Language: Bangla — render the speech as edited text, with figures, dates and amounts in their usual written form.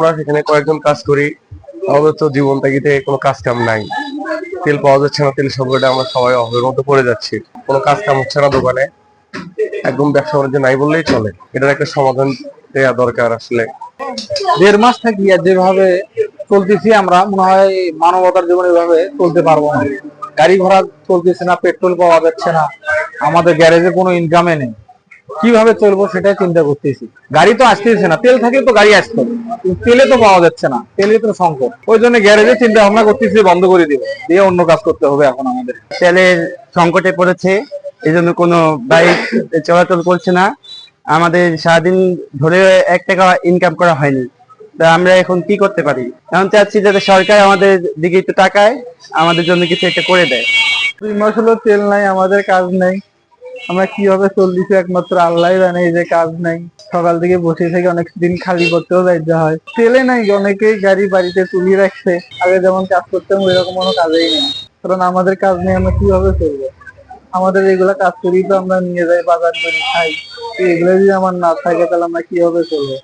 আমরা সেখানে কয়েকজন কাজ করি, আমাদের তো জীবন তাগিদে কোনো কাজ কাম নাই, তেল পাওয়া যাচ্ছে না, তেল সংকটে আমরা সবাই অভাবের মধ্যে পড়ে যাচ্ছি, কোনো কাজ কাম হচ্ছে না দোকানে, একদম ব্যবসা বাণিজ্য নাই বললেই চলে। এটার একটা সমাধান দেওয়া দরকার আসলে। 1.5 মাস থাকি আর যেভাবে চলতেছি আমরা মনে হয় মানবতার জীবনে এভাবে চলতে পারবো না। গাড়ি ঘোড়া চলতেছে না, পেট্রোল পাওয়া যাচ্ছে না, আমাদের গ্যারেজে কোনো ইনকামে নেই, কিভাবে চলবো সেটাই চিন্তা করতেছি। গাড়ি তো আসতেছে না, তেল থাকলে তো গাড়ি আসতো, কিন্তু তেলে তো পাওয়া যাচ্ছে না, তেলে তো সংকট। ওই জন্য গ্যারেজে চিন্তা ভাবনা করতেছি বন্ধ করে দিব, দিয়ে অন্য কাজ করতে হবে এখন আমাদের। তেলের সংকটে পড়েছে, এই জন্য কোনো বাইক চলাচল করছে না, আমাদের সারাদিন ধরে 1 টাকা ইনকাম করা হয়নি। তা আমরা এখন কি করতে পারি? এখন চাচ্ছি যাতে সরকার আমাদের দিকে একটু তাকায়, আমাদের জন্য কিছু একটা করে দেয়। 2 মাস হলো তেল নাই, আমাদের কাজ নাই, আমরা কিভাবে চলতেছি একমাত্র আল্লাহ জানে। এই যে কাজ নাই, সকাল থেকে বসে থেকে অনেক দিন খালি করতেও যাইতে হয়, তেলে নাই, অনেকেই গাড়ি বাড়িতে তুলিয়ে রাখছে, আগে যেমন কাজ করতাম ওই রকম কোনো কাজেই নেই। কারণ আমাদের কাজ নেই, আমরা কিভাবে চলবো? আমাদের এগুলা কাজ করি তো আমরা নিয়ে যাই, বাজার করে খাই, এগুলো যদি আমার না থাকে তাহলে আমরা কিভাবে চলবো?